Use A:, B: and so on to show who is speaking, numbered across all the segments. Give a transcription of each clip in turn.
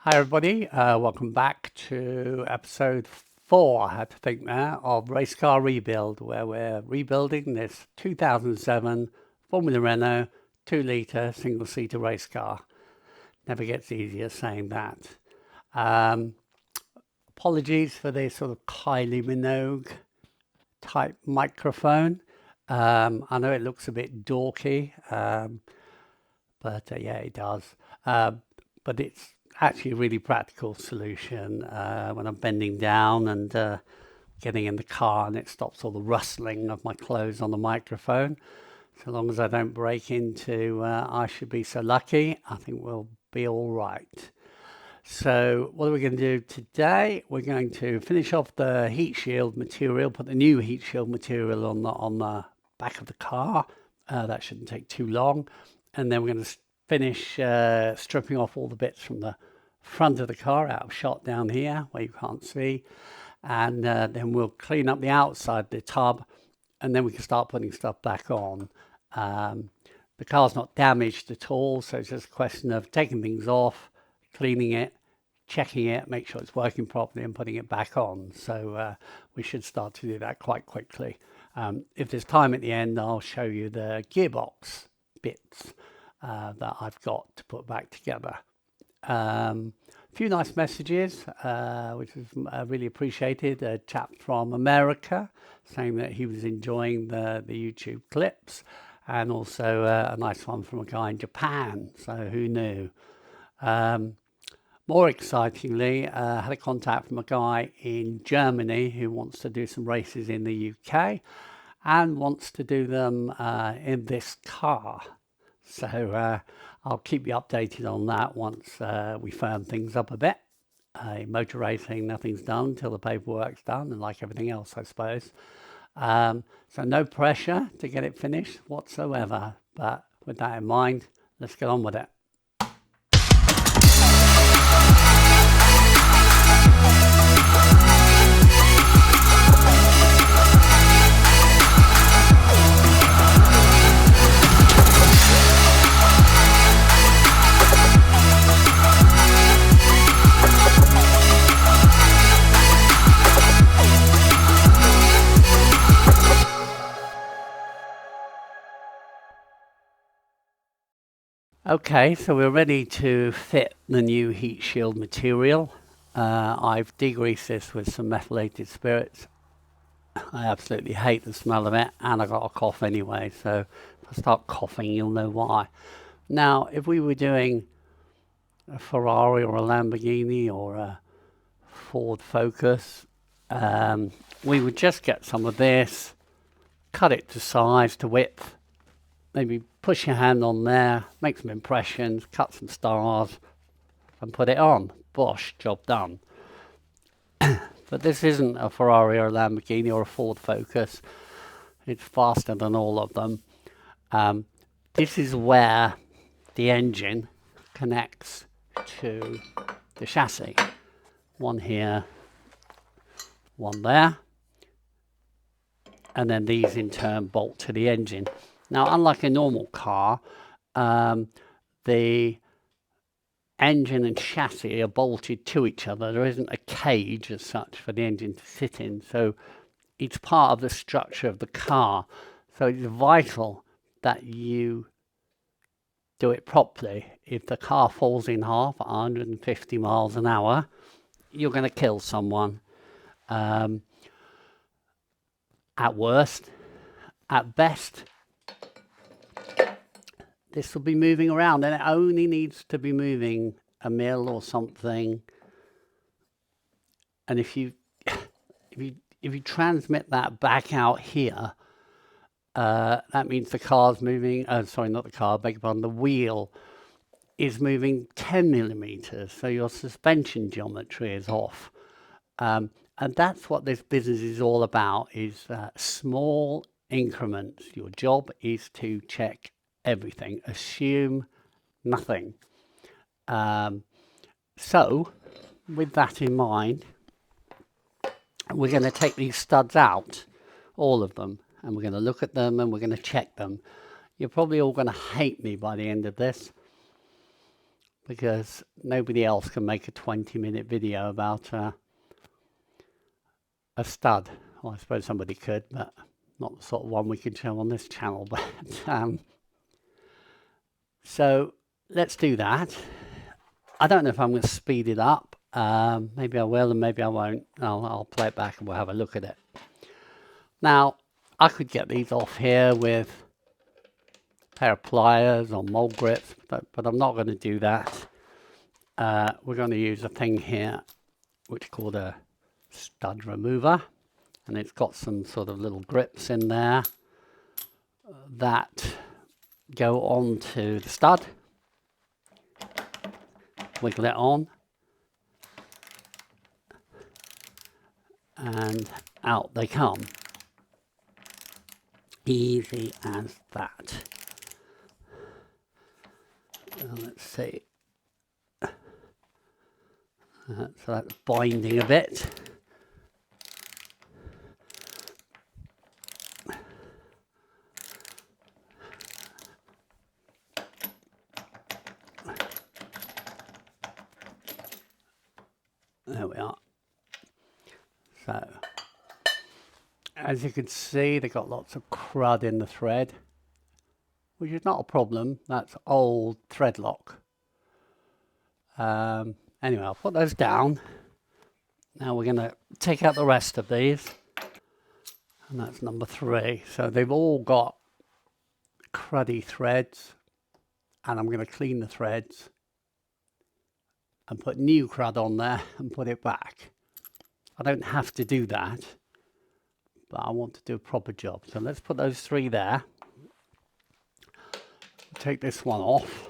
A: Hi everybody, welcome back to episode 4, I had to think there, of Race Car Rebuild, where we're rebuilding this 2007 Formula Renault 2-litre single-seater race car. Never gets easier saying that. Apologies for this sort of Kylie Minogue type microphone. I know it looks a bit dorky, but yeah, it does. But it's actually a really practical solution when I'm bending down and getting in the car, and it stops all the rustling of my clothes on the microphone. So long as I don't break into I should be so lucky, I think we'll be all right. So what are we going to do today? We're going to finish off the heat shield material, put the new heat shield material on the back of the car. That shouldn't take too long. And then we're going to finish stripping off all the bits from the front of the car out of shot down here where you can't see. And then we'll clean up the outside of the tub, and then we can start putting stuff back on. The car's not damaged at all, so it's just a question of taking things off, cleaning it, checking it, make sure it's working properly, and putting it back on. So we should start to do that quite quickly. If there's time at the end, I'll show you the gearbox bits that I've got to put back together. A few nice messages, which is really appreciated. A chap from America saying that he was enjoying the YouTube clips, and also a nice one from a guy in Japan. So who knew? More excitingly, I had a contact from a guy in Germany who wants to do some races in the UK and wants to do them in this car. So I'll keep you updated on that once we firm things up a bit. Motor racing, nothing's done until the paperwork's done, and like everything else, I suppose. So no pressure to get it finished whatsoever. But with that in mind, let's get on with it. Okay, so we're ready to fit the new heat shield material. I've degreased this with some methylated spirits. I absolutely hate the smell of it, and I got a cough anyway, so if I start coughing, you'll know why. Now, if we were doing a Ferrari or a Lamborghini or a Ford Focus, we would just get some of this, cut it to size, to width, maybe push your hand on there, make some impressions, cut some stars, and put it on. Bosh, job done. But this isn't a Ferrari or a Lamborghini or a Ford Focus. It's faster than all of them. This is where the engine connects to the chassis. One here, one there. And then these in turn bolt to the engine. Now, unlike a normal car, the engine and chassis are bolted to each other. There isn't a cage as such for the engine to sit in, so it's part of the structure of the car. So it's vital that you do it properly. If the car falls in half at 150 miles an hour, you're going to kill someone. At worst, at best, this will be moving around, and it only needs to be moving a mil or something. And if you transmit that back out here, that means the car's moving. Sorry, not the car. Beg your pardon. The wheel is moving 10 millimeters, so your suspension geometry is off. And that's what this business is all about: is small increments. Your job is to check everything, assume nothing. So with that in mind, we're going to take these studs out, all of them, and we're going to look at them and we're going to check them. You're probably all going to hate me by the end of this, because nobody else can make a 20-minute video about a stud. Well, I suppose somebody could, but not the sort of one we can show on this channel. But so let's do that. I don't know if I'm going to speed it up. Maybe I will and maybe I won't. I'll play it back and we'll have a look at it. Now, I could get these off here with a pair of pliers or mold grips, but I'm not going to do that. We're going to use a thing here which is called a stud remover, and it's got some sort of little grips in there that go onto the stud. Wiggle it on and out they come. Easy as that. Let's see. So that's binding a bit. There we are. So, as you can see, they've got lots of crud in the thread, which is not a problem. That's old thread lock. Anyway, I'll put those down. Now we're going to take out the rest of these. And that's number 3. So they've all got cruddy threads. And I'm going to clean the threads and put new crud on there and put it back. I don't have to do that, but I want to do a proper job. So let's put those 3 there. Take this one off.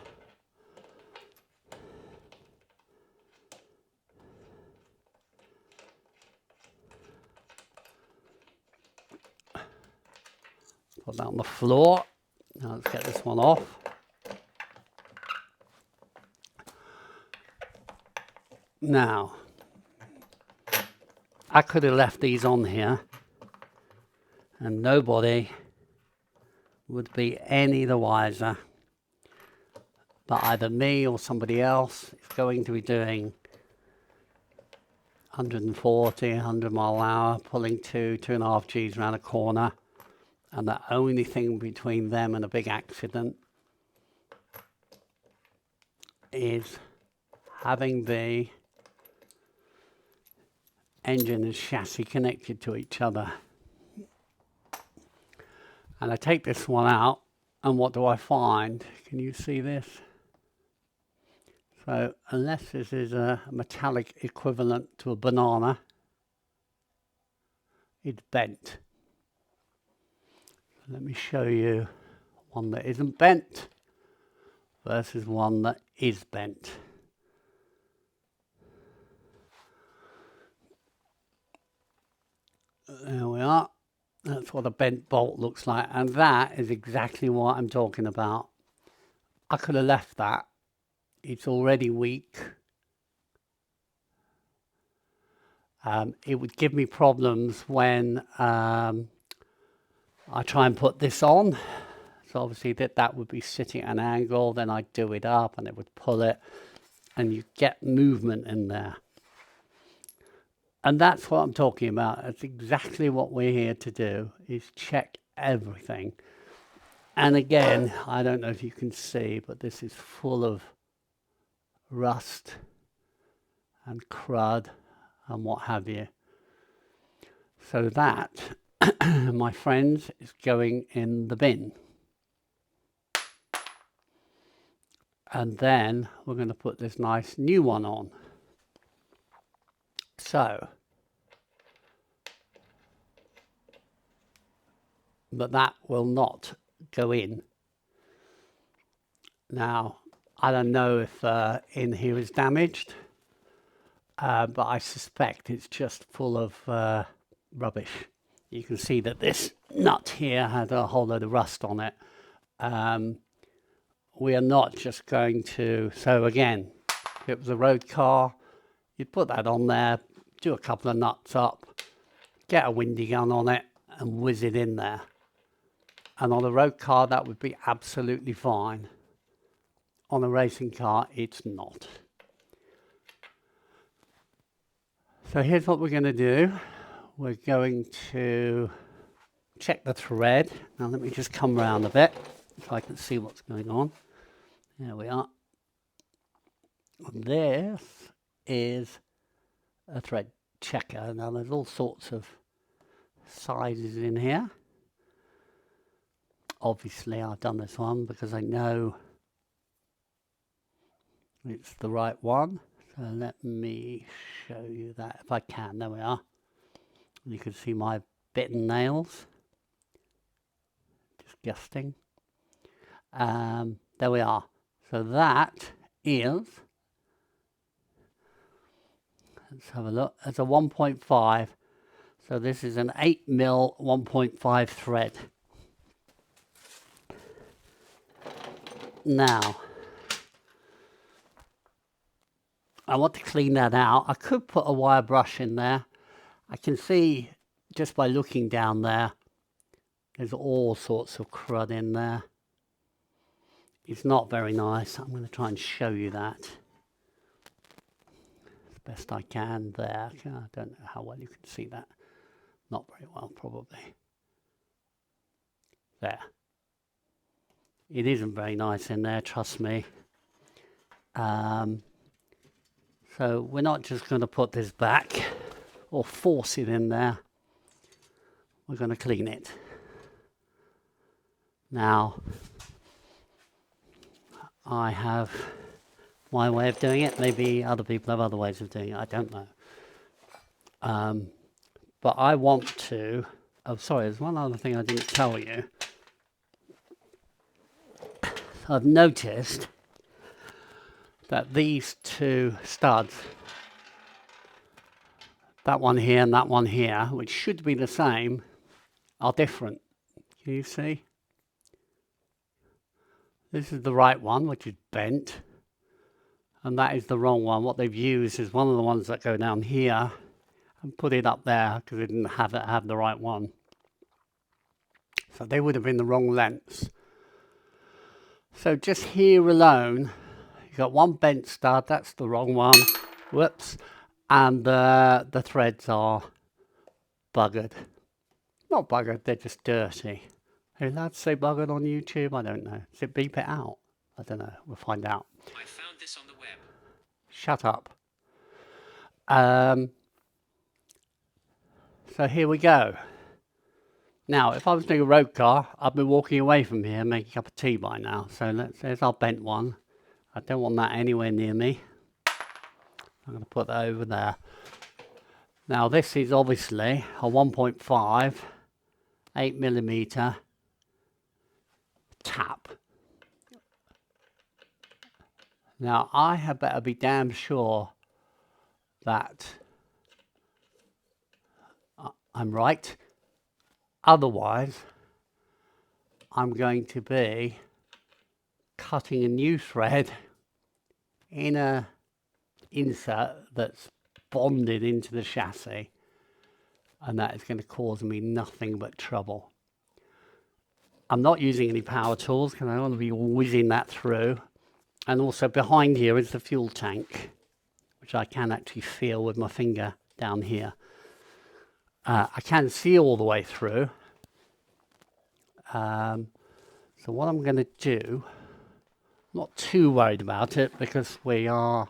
A: Put that on the floor. Now let's get this one off. Now, I could have left these on here and nobody would be any the wiser. But either me or somebody else is going to be doing 140, 100 mile an hour, pulling 2.5 Gs around a corner. And the only thing between them and a big accident is having the engine and chassis connected to each other. And I take this one out, and what do I find? Can you see this? So unless this is a metallic equivalent to a banana, it's bent. Let me show you one that isn't bent versus one that is bent. There we are. That's what a bent bolt looks like, and that is exactly what I'm talking about. I could have left that. It's already weak. It would give me problems when I try and put this on. So obviously that would be sitting at an angle, then I'd do it up and it would pull it, and you get movement in there. And that's what I'm talking about. That's exactly what we're here to do, is check everything. And again, I don't know if you can see, but this is full of rust and crud and what have you. So that, my friends, is going in the bin. And then we're going to put this nice new one on. So, but that will not go in. Now, I don't know if in here is damaged, but I suspect it's just full of rubbish. You can see that this nut here had a whole load of rust on it. We are not just going to, so again, if it was a road car, you'd put that on there, do a couple of nuts up, get a windy gun on it and whiz it in there. And on a road car, that would be absolutely fine. on a racing car, it's not. So here's what we're going to do. We're going to check the thread. Now let me just come round a bit so I can see what's going on. There we are. This is a thread checker. Now there's all sorts of sizes in here. Obviously I've done this one because I know it's the right one. So let me show you that if I can. There we are. You can see my bitten nails. Disgusting. There we are. So that is, let's have a look, it's a 1.5. So this is an 8mm 1.5 thread. Now, I want to clean that out. I could put a wire brush in there. I can see just by looking down there, there's all sorts of crud in there. It's not very nice. I'm going to try and show you that as best I can there. I don't know how well you can see that. Not very well, probably. There. It isn't very nice in there, trust me. So we're not just going to put this back or force it in there. We're going to clean it. Now, I have my way of doing it. Maybe other people have other ways of doing it. I don't know. But I want to... Oh, sorry, there's one other thing I didn't tell you. I've noticed that these two studs, that one here and that one here, which should be the same, are different. Can you see? This is the right one, which is bent, and that is the wrong one. What they've used is one of the ones that go down here and put it up there because they didn't have the right one. So they would have been the wrong lengths. So just here alone, you've got one bent stud, that's the wrong one, whoops, and the threads are buggered. Not buggered, they're just dirty. Are you allowed to say buggered on YouTube? I don't know. Does it beep it out? I don't know, we'll find out.
B: I found this on the web.
A: Shut up. So here we go. Now, if I was doing a road car, I'd be walking away from here making a cup of tea by now. So there's our bent one. I don't want that anywhere near me. I'm going to put that over there. Now, this is obviously a 1.5, 8mm tap. Now, I had better be damn sure that I'm right. Otherwise, I'm going to be cutting a new thread in a insert that's bonded into the chassis, and that is going to cause me nothing but trouble. I'm not using any power tools because I want to be whizzing that through. And also behind here is the fuel tank, which I can actually feel with my finger down here. I can see all the way through. So what I'm going to do, I'm not too worried about it because we are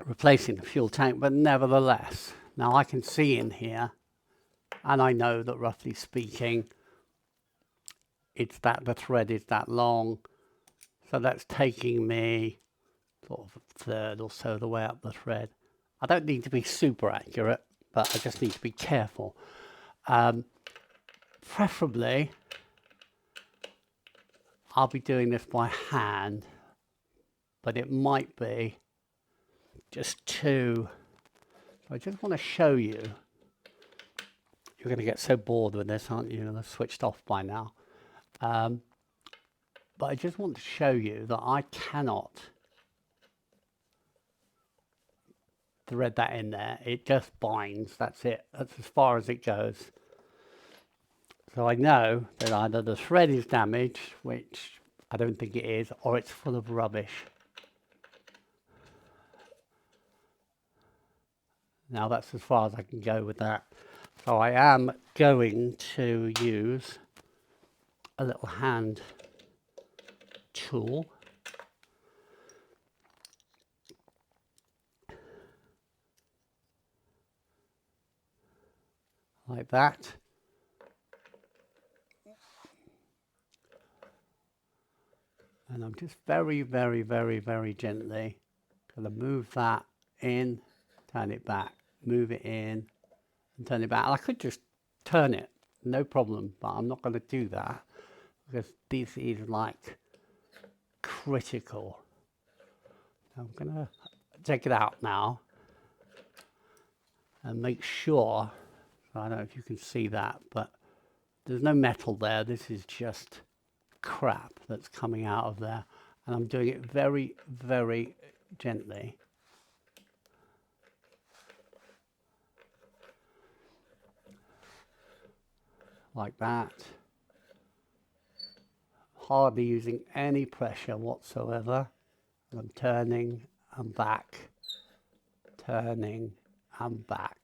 A: replacing the fuel tank, but nevertheless, now I can see in here, and I know that roughly speaking, it's that the thread is that long, so that's taking me sort of a third or so the way up the thread. I don't need to be super accurate, but I just need to be careful. Preferably, I'll be doing this by hand, but it might be just too... I just want to show you. You're going to get so bored with this, aren't you? I've switched off by now. But I just want to show you that I cannot thread that in there. It just binds. That's it. That's as far as it goes. So I know that either the thread is damaged, which I don't think it is, or it's full of rubbish. Now that's as far as I can go with that. So I am going to use a little hand tool. Like that. And I'm just very, very, very, very gently going to move that in, turn it back, move it in, and turn it back. I could just turn it, no problem, but I'm not going to do that because this is like critical. I'm going to take it out now and make sure, I don't know if you can see that, but there's no metal there. This is just crap that's coming out of there. And I'm doing it very, very gently. Like that. Hardly using any pressure whatsoever. And I'm turning and back, turning and back.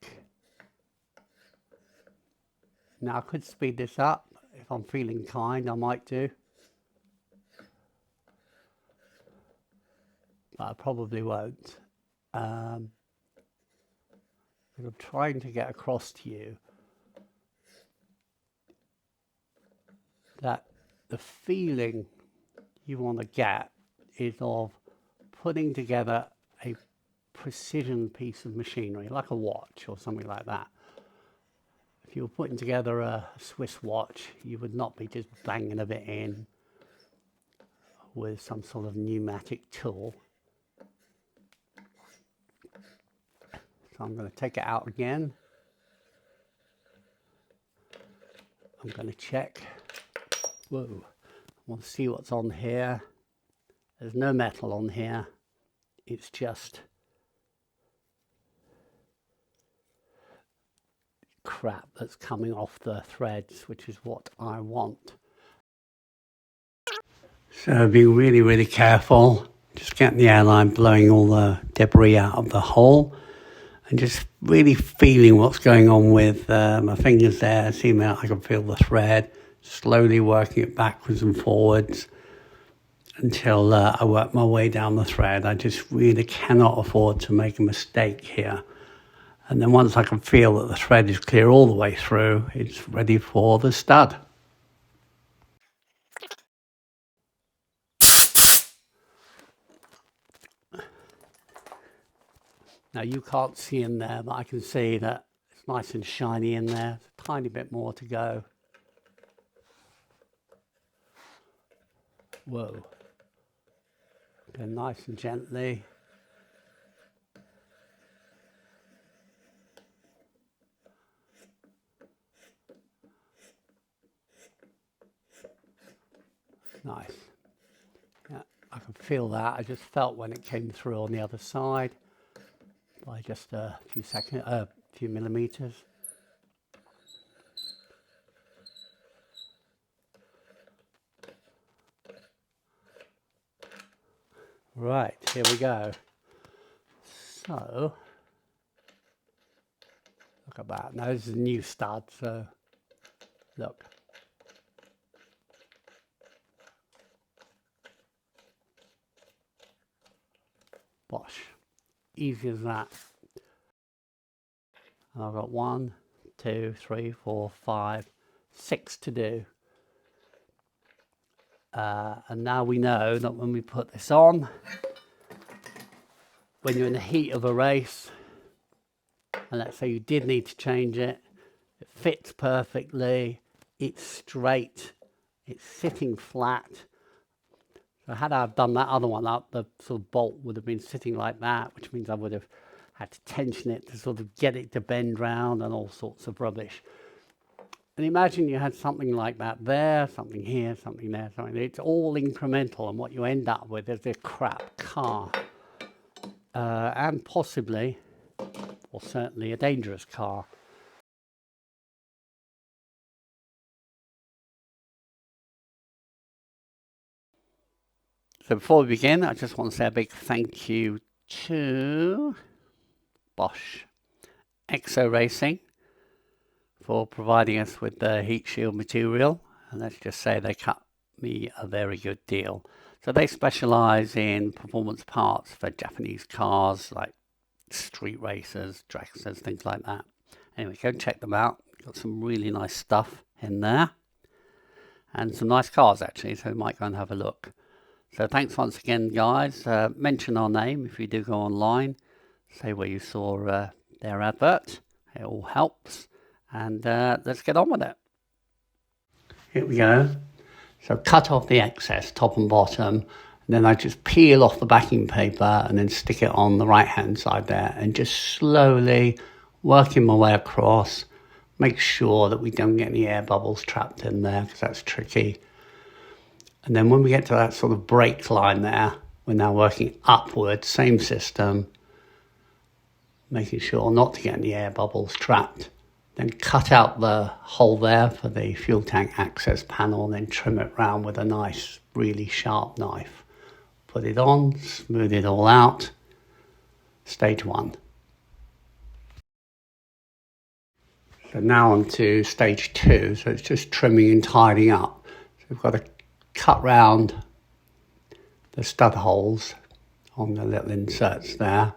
A: Now I could speed this up. If I'm feeling kind, I might do. But I probably won't. I'm trying to get across to you that the feeling you want to get is of putting together a precision piece of machinery, like a watch or something like that. If you were putting together a Swiss watch, you would not be just banging a bit in with some sort of pneumatic tool. So I'm going to take it out again. I'm going to check. Whoa, I want to see what's on here. There's no metal on here. It's just crap that's coming off the threads, which is what I want. So being really, really careful, just getting the airline, blowing all the debris out of the hole, and just really feeling what's going on with my fingers there. See, I can feel the thread, slowly working it backwards and forwards until I work my way down the thread. I just really cannot afford to make a mistake here. And then once I can feel that the thread is clear all the way through, it's ready for the stud. Now you can't see in there, but I can see that it's nice and shiny in there. There's a tiny bit more to go. Whoa. Go nice and gently. Nice. Yeah, I can feel that. I just felt when it came through on the other side by just a few seconds, a few millimeters. Right, here we go. So, look at that. Now this is a new stud, so look. Bosh. Easy as that. And I've got 1, 2, 3, 4, 5, 6 to do. And now we know that when we put this on, when you're in the heat of a race, and let's say you did need to change it, it fits perfectly, it's straight, it's sitting flat. So had I done that other one up, the sort of bolt would have been sitting like that, which means I would have had to tension it to sort of get it to bend round and all sorts of rubbish. And imagine you had something like that there, something here, something there, something there. It's all incremental, and what you end up with is a crap car. And possibly, or certainly a dangerous car. So before we begin, I just want to say a big thank you to Bosch Exo Racing for providing us with the heat shield material. And let's just say they cut me a very good deal. So they specialize in performance parts for Japanese cars like street racers, dragsters, things like that. Anyway, go check them out. Got some really nice stuff in there and some nice cars actually, so we might go and have a look. So thanks once again, guys. Mention our name if you do go online. Say where you saw their advert. It all helps. And let's get on with it. Here we go. So cut off the excess, top and bottom. And then I just peel off the backing paper and then stick it on the right-hand side there. And just slowly working my way across. Make sure that we don't get any air bubbles trapped in there because that's tricky. And then when we get to that sort of break line there, we're now working upwards, same system, making sure not to get any air bubbles trapped. Then cut out the hole there for the fuel tank access panel and then trim it round with a nice, really sharp knife. Put it on, smooth it all out. Stage 1. So now on to stage 2, so it's just trimming and tidying up. So we've got to cut round the stud holes on the little inserts there,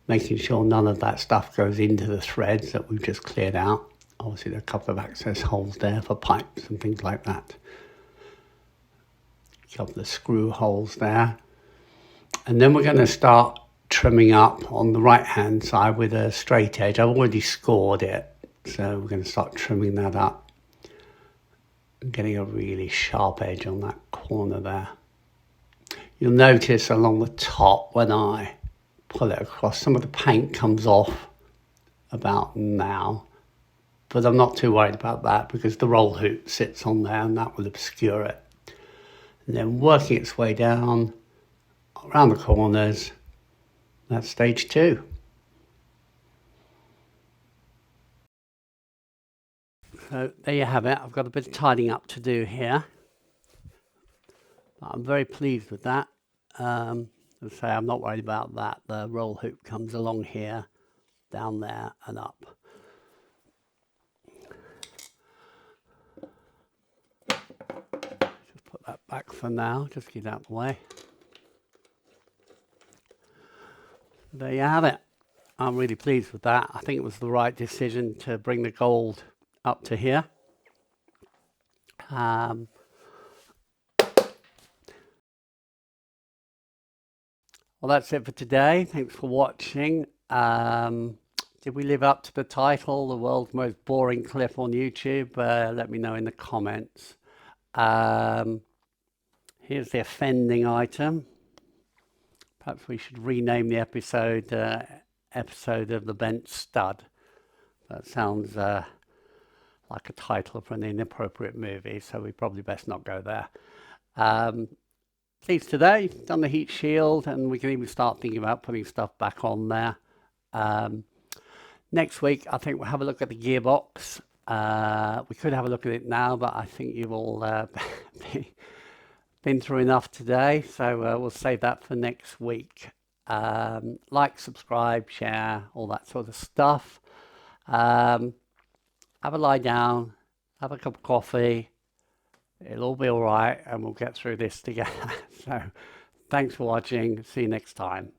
A: making sure none of that stuff goes into the threads that we've just cleared out. Obviously there are a couple of access holes there for pipes and things like that. A couple of screw holes there. And then we're going to start trimming up on the right hand side with a straight edge. I've already scored it, so we're going to start trimming that up. Getting a really sharp edge on that corner there. You'll notice along the top when I pull it across, some of the paint comes off about now, but I'm not too worried about that because the roll hoop sits on there and that will obscure it. And then working its way down around the corners, that's stage 2. So there you have it. I've got a bit of tidying up to do here. But I'm very pleased with that. As I say, I'm not worried about that. The roll hoop comes along here, down there and up. Just put that back for now, just get out of the way. There you have it. I'm really pleased with that. I think it was the right decision to bring the gold up to here. Well, that's it for today. Thanks for watching. Did we live up to the title, the world's most boring clip on YouTube? Let me know in the comments. Here's the offending item. Perhaps we should rename the episode episode of the bent stud. That sounds like a title for an inappropriate movie, so we probably best not go there. Please today, done the heat shield, and we can even start thinking about putting stuff back on there. Next week, I think we'll have a look at the gearbox. We could have a look at it now, but I think you've all been through enough today, so we'll save that for next week. Like, subscribe, share, all that sort of stuff. Have a lie down, have a cup of coffee. It'll all be all right, and we'll get through this together. So thanks for watching. See you next time.